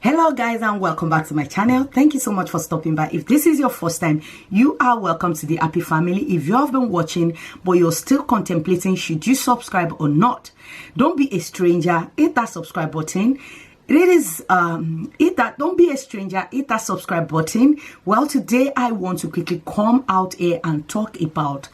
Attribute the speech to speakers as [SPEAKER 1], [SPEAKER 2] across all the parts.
[SPEAKER 1] Hello guys, and welcome back to my channel. Thank you so much for stopping by. If this is your first time, you are welcome to the happy family. If you have been watching but you're still contemplating should you subscribe or not, don't be a stranger, hit that subscribe button. Don't be a stranger, hit that subscribe button. Well, today I want to quickly come out here and talk about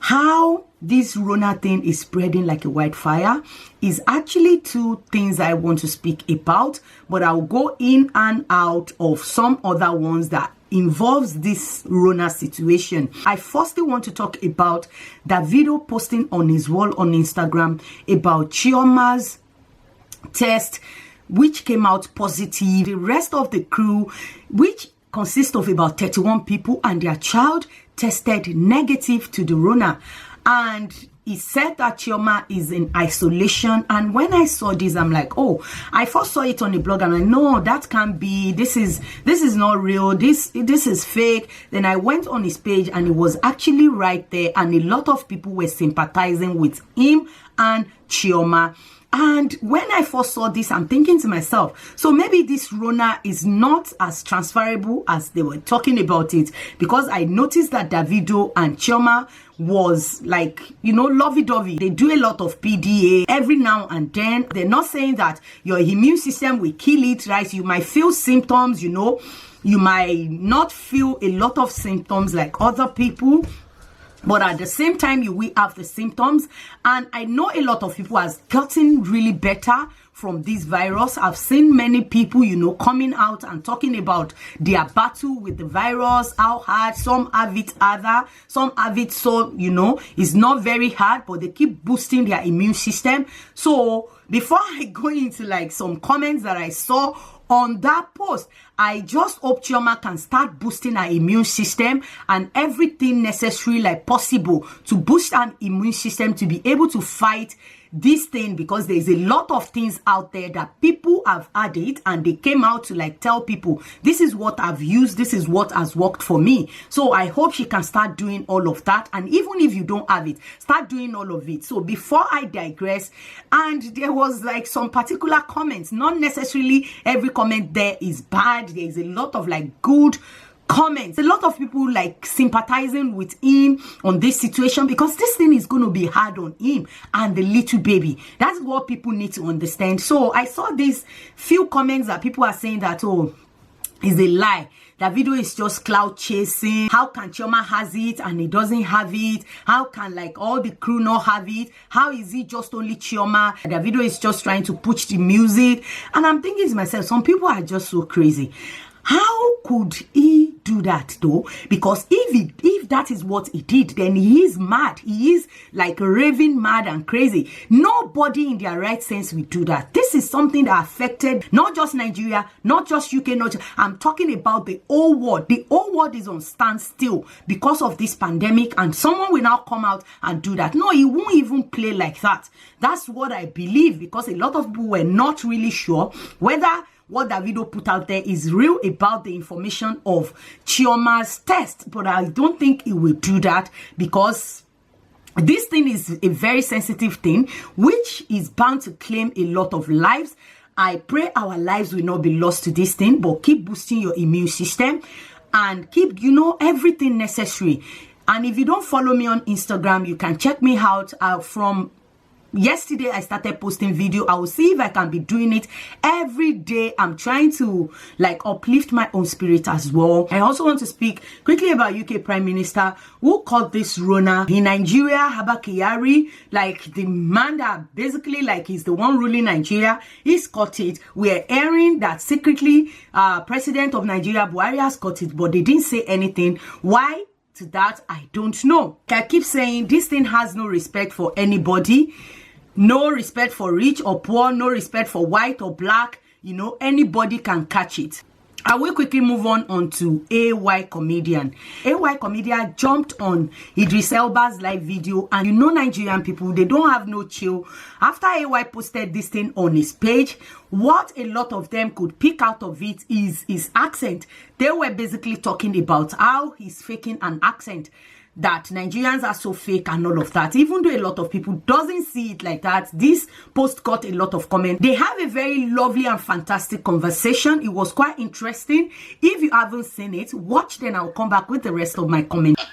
[SPEAKER 1] how this Rona thing is spreading like a wildfire. Is actually two things I want to speak about, but I'll go in and out of some other ones that involves this Rona situation. I firstly want to talk about Davido posting on his wall on Instagram about Chioma's test, which came out positive. The rest of the crew, which consists of about 31 people, and their child tested negative to the Rona. And he said that Chioma is in isolation. And when I saw this, I'm like, oh, I first saw it on the blog and I know that can't be, this is not real, this is fake. Then I went on his page and it was actually right there, and a lot of people were sympathizing with him and Chioma. And when I first saw this, I'm thinking to myself, so maybe this Rona is not as transferable as they were talking about it, because I noticed that Davido and Chioma was like, you know, lovey-dovey. They do a lot of PDA every now and then. They're not saying that your immune system will kill it, right? You might feel symptoms, you know, you might not feel a lot of symptoms like other people, but at the same time you will have the symptoms. And I know a lot of people has gotten really better from this virus. I've seen many people, you know, coming out and talking about their battle with the virus, how hard. Some have it harder, some have it so, you know, it's not very hard, but they keep boosting their immune system. So before I go into like some comments that I saw on that post, I just hope Chioma can start boosting her immune system and everything necessary like possible to boost her immune system to be able to fight this thing, because there's a lot of things out there that people have added and they came out to like tell people, this is what I've used, this is what has worked for me. So I hope she can start doing all of that, and even if you don't have it, start doing all of it. So before I digress, and there was like some particular comments, not necessarily every comment there is bad, there's a lot of like good comments, a lot of people like sympathizing with him on this situation, because this thing is going to be hard on him and the little baby. That's what people need to understand. So I saw these few comments that people are saying that, oh, is a lie, that video is just cloud chasing. How can Chioma has it and he doesn't have it? How can like all the crew not have it? How is it just only Chioma? The video is just trying to push the music. And I'm thinking to myself, some people are just so crazy. How could he do that though? Because if that is what he did, then he is mad. He is like raving mad and crazy. Nobody in their right sense will do that. This is something that affected not just Nigeria, not just UK, I'm talking about the whole world. The whole world is on standstill because of this pandemic, and someone will now come out and do that. No, he won't even play like that. That's what I believe, because a lot of people were not really sure whether what Davido put out there is real about the information of Chioma's test. But I don't think he will do that, because this thing is a very sensitive thing, which is bound to claim a lot of lives. I pray our lives will not be lost to this thing, but keep boosting your immune system and keep, you know, everything necessary. And if you don't follow me on Instagram, you can check me out from yesterday. I started posting video. I will see if I can be doing it every day. I'm trying to like uplift my own spirit as well. I also want to speak quickly about UK Prime Minister who called this Rona in Nigeria, Abba Kyari, like the man that basically like he's the one ruling Nigeria. He's caught it. We're hearing that secretly President of Nigeria Buhari has caught it, but they didn't say anything. Why? To that, I don't know. I keep saying this thing has no respect for anybody. No respect for rich or poor, no respect for white or black. You know, anybody can catch it. I will quickly move on to AY Comedian. AY Comedian jumped on Idris Elba's live video, and you know Nigerian people, they don't have no chill. After AY posted this thing on his page, what a lot of them could pick out of it is his accent. They were basically talking about how he's faking an accent. that Nigerians are so fake and all of that. Even though a lot of people doesn't see it like that, this post got a lot of comments. They have a very lovely and fantastic conversation. It was quite interesting. If you haven't seen it, watch, then I'll come back with the rest of my comments.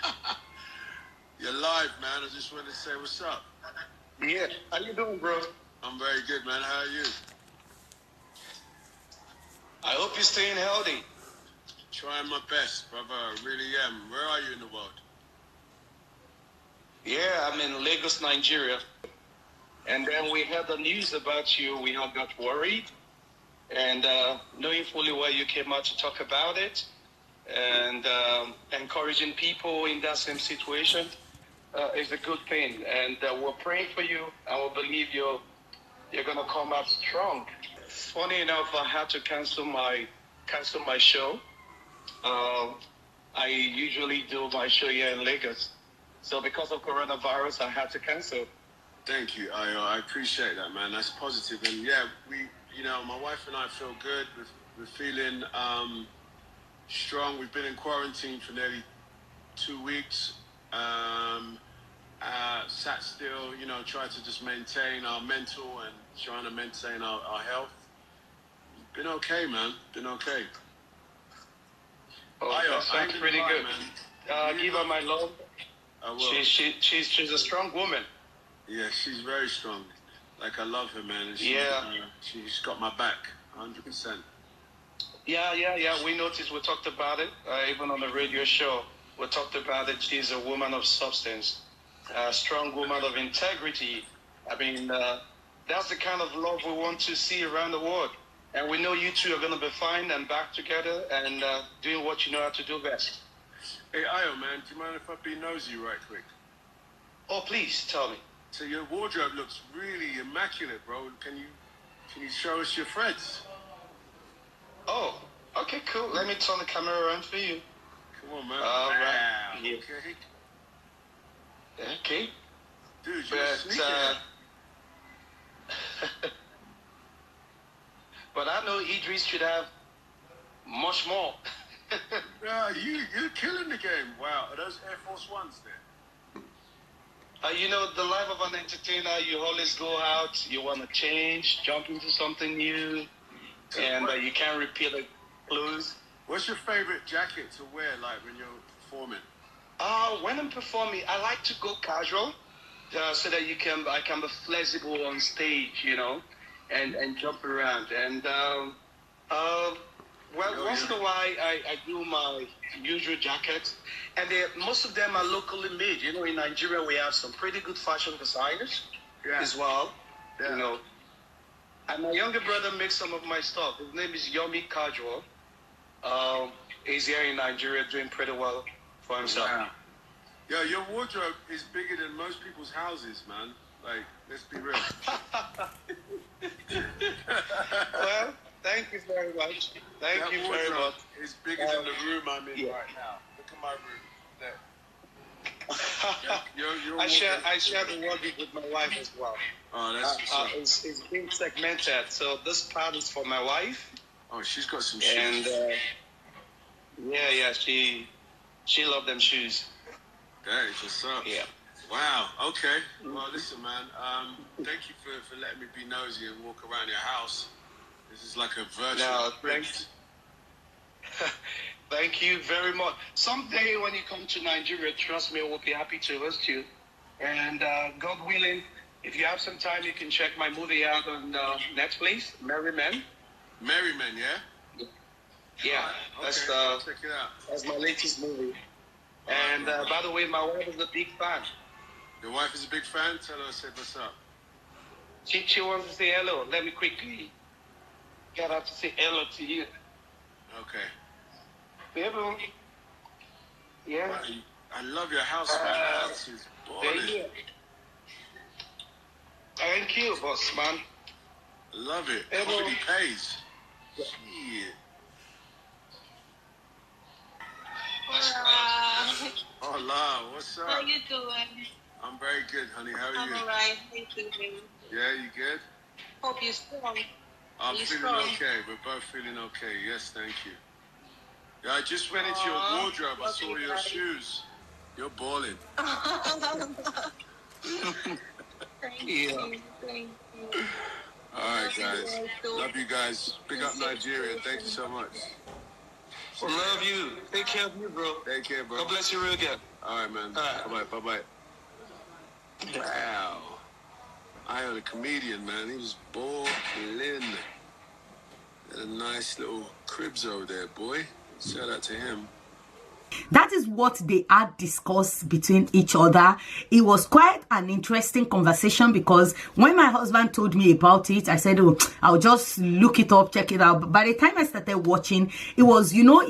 [SPEAKER 2] You're live, man. I just wanted to say what's up.
[SPEAKER 3] Yeah, how you doing, bro?
[SPEAKER 2] I'm very good, man. How are you?
[SPEAKER 3] I hope you're staying healthy.
[SPEAKER 2] Trying my best, brother. I really am. Where are you in the world?
[SPEAKER 3] Yeah, I'm in Lagos, Nigeria. And then we heard the news about you. We all got worried. And knowing fully well you came out to talk about it and encouraging people in that same situation is a good thing. And we're praying for you. And we believe you're going to come out strong. Funny enough, I had to cancel my show. I usually do my show here in Lagos. So because of coronavirus, I had to cancel.
[SPEAKER 2] Thank you, Ayo. I appreciate that, man. That's positive. And yeah, my wife and I feel good. We're feeling strong. We've been in quarantine for nearly 2 weeks. Sat still, try to just maintain our mental and trying to maintain our health. Been okay, man. Been okay.
[SPEAKER 3] Oh, that sounds pretty good. Man. Give her my love.
[SPEAKER 2] I will.
[SPEAKER 3] She's a strong woman.
[SPEAKER 2] Yeah, she's very strong. Like, I love her, man. And she's got my back, 100%.
[SPEAKER 3] Yeah. We noticed. We talked about it, even on the radio show. We talked about it. She's a woman of substance, a strong woman of integrity. I mean, that's the kind of love we want to see around the world. And we know you two are going to be fine and back together and doing what you know how to do best.
[SPEAKER 2] Hey, Ayo, man, do you mind if I be nosy right quick?
[SPEAKER 3] Oh, please, tell me.
[SPEAKER 2] So your wardrobe looks really immaculate, bro. Can you show us your threads?
[SPEAKER 3] Oh, okay, cool. Let me turn the camera around for you.
[SPEAKER 2] Come on, man.
[SPEAKER 3] All right.
[SPEAKER 2] Yeah.
[SPEAKER 3] Okay.
[SPEAKER 2] Dude, you're a sneaker.
[SPEAKER 3] But I know Idris should have much more.
[SPEAKER 2] Yeah, you're killing the game. Wow, are those Air Force Ones there?
[SPEAKER 3] The life of an entertainer, you always go out, you want to change, jump into something new, and you can't repeat the clothes.
[SPEAKER 2] What's your favorite jacket to wear, like, when you're performing?
[SPEAKER 3] When I'm performing, I like to go casual, so that I can be flexible on stage, and jump around. And, once in a while, I do my usual jackets. And most of them are locally made. In Nigeria, we have some pretty good fashion designers as well. Yeah. And my younger brother makes some of my stuff. His name is Yomi Casual. He's here in Nigeria doing pretty well for himself.
[SPEAKER 2] Wow. Yo, your wardrobe is bigger than most people's houses, man. Like, let's be real.
[SPEAKER 3] Well, thank you very much. Thank you very much.
[SPEAKER 2] It's bigger than the room I'm in right now. Look at my room. There.
[SPEAKER 3] I share the wardrobe with my wife as well.
[SPEAKER 2] Oh, that's
[SPEAKER 3] it's being segmented. So this part is for my wife.
[SPEAKER 2] Oh, she's got some shoes.
[SPEAKER 3] And she loved them shoes.
[SPEAKER 2] That is what's up.
[SPEAKER 3] Yeah.
[SPEAKER 2] Wow. Okay. Well, listen, man. Thank you for letting me be nosy and walk around your house. This is like a virtual
[SPEAKER 3] thanks. Thank you very much. Someday when you come to Nigeria, trust me, we'll be happy to host you. And God willing, if you have some time, you can check my movie out on Netflix, Merry Men.
[SPEAKER 2] Merry Men, yeah?
[SPEAKER 3] Yeah.
[SPEAKER 2] Right.
[SPEAKER 3] Okay.
[SPEAKER 2] Check it out.
[SPEAKER 3] That's my latest movie. And by the way, my wife is a big fan.
[SPEAKER 2] Your wife is a big fan? Tell her I said what's up.
[SPEAKER 3] She wants to say hello. Let me quickly get her to say hello to you.
[SPEAKER 2] Okay.
[SPEAKER 3] Baby. Yeah.
[SPEAKER 2] Wow, I love your house, man. The house is balling.
[SPEAKER 3] Thank you, boss, man.
[SPEAKER 2] I love it. Comedy pays. Shit. Hola, what's up?
[SPEAKER 4] How you doing?
[SPEAKER 2] I'm very good, honey. How are you?
[SPEAKER 4] I'm alright. Thank you.
[SPEAKER 2] Yeah, you good?
[SPEAKER 4] Hope you're strong.
[SPEAKER 2] I'm feeling okay. We're both feeling okay. Yes, thank you. Yeah, I just went into your wardrobe. I saw your shoes. You're balling.
[SPEAKER 4] Thank
[SPEAKER 3] Yeah.
[SPEAKER 4] you. Thank you.
[SPEAKER 2] All right, guys. Love you guys. Big up Nigeria. Thank you so much.
[SPEAKER 3] Love you. Take care of you, bro.
[SPEAKER 2] Take care, bro.
[SPEAKER 3] God bless you real good.
[SPEAKER 2] All right, man.
[SPEAKER 3] All right.
[SPEAKER 2] Bye-bye. Bye-bye. Wow. I am a comedian, man. He was balling. Had a nice little cribs over there, boy. Shout out to him.
[SPEAKER 1] That is what they had discussed between each other. It was quite an interesting conversation because when my husband told me about it, I said, oh, I'll just look it up, check it out. But by the time I started watching, it was, you know,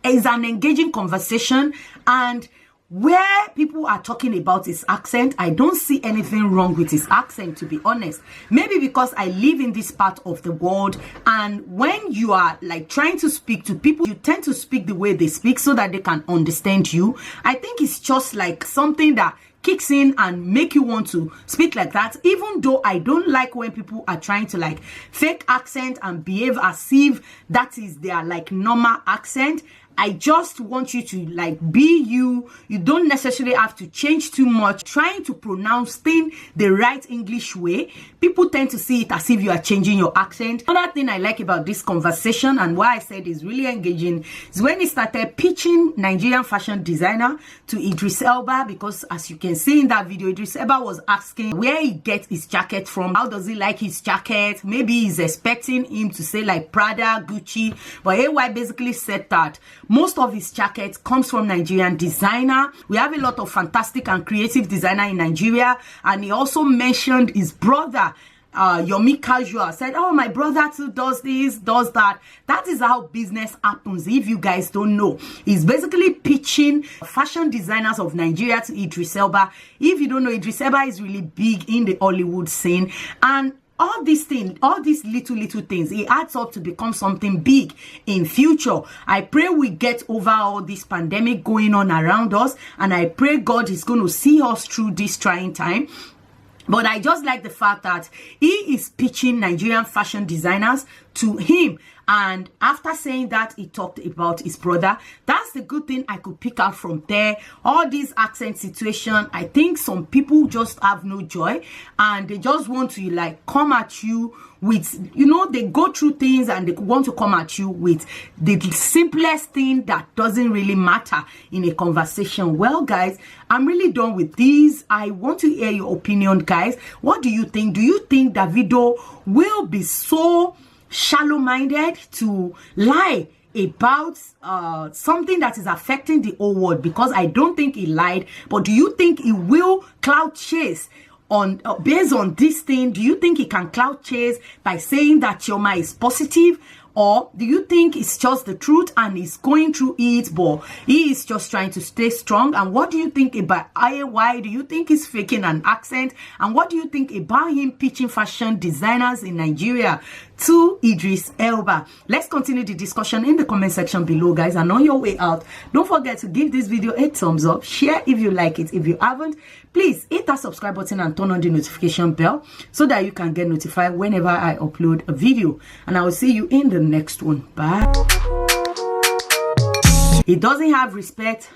[SPEAKER 1] it's an engaging conversation. And where people are talking about his accent, I don't see anything wrong with his accent, to be honest. Maybe because I live in this part of the world, and when you are like trying to speak to people, you tend to speak the way they speak so that they can understand you. I think it's just like something that kicks in and make you want to speak like that, even though I don't like when people are trying to like fake accent and behave as if that is their like normal accent. I just want you to like be you. You don't necessarily have to change too much. Trying to pronounce things the right English way, people tend to see it as if you are changing your accent. Another thing I like about this conversation and why I said is really engaging is when he started pitching Nigerian fashion designer to Idris Elba, because as you can see in that video, Idris Elba was asking where he gets his jacket from, how does he like his jacket. Maybe he's expecting him to say like Prada, Gucci, but AY basically said that most of his jackets comes from Nigerian designer. We have a lot of fantastic and creative designer in Nigeria. And he also mentioned his brother, Yomi Casual, said, oh, my brother too does this, does that. That is how business happens. If you guys don't know, he's basically pitching fashion designers of Nigeria to Idris Elba. If you don't know, Idris Elba is really big in the Hollywood scene. And all these things, all these little things, it adds up to become something big in future. I pray we get over all this pandemic going on around us, and I pray God is going to see us through this trying time. But I just like the fact that he is pitching Nigerian fashion designers to him. And after saying that, he talked about his brother. That's the good thing I could pick out from there. All this accent situation, I think some people just have no joy. And they just want to like come at you with, you know, they go through things and they want to come at you with the simplest thing that doesn't really matter in a conversation. Well, guys, I'm really done with these. I want to hear your opinion, guys. What do you think? Do you think Davido will be so shallow-minded to lie about something that is affecting the whole world? Because I don't think he lied, but do you think he will cloud chase on based on this thing? Do you think he can cloud chase by saying that Chioma is positive? Or do you think it's just the truth and he's going through it, but he is just trying to stay strong? And what do you think about IAY? Do you think he's faking an accent? And what do you think about him pitching fashion designers in Nigeria to Idris Elba? Let's continue the discussion in the comment section below, guys. And on your way out, don't forget to give this video a thumbs up, share if you like it. If you haven't, please hit that subscribe button and turn on the notification bell so that you can get notified whenever I upload a video. And I will see you in the next one. Bye. He doesn't have respect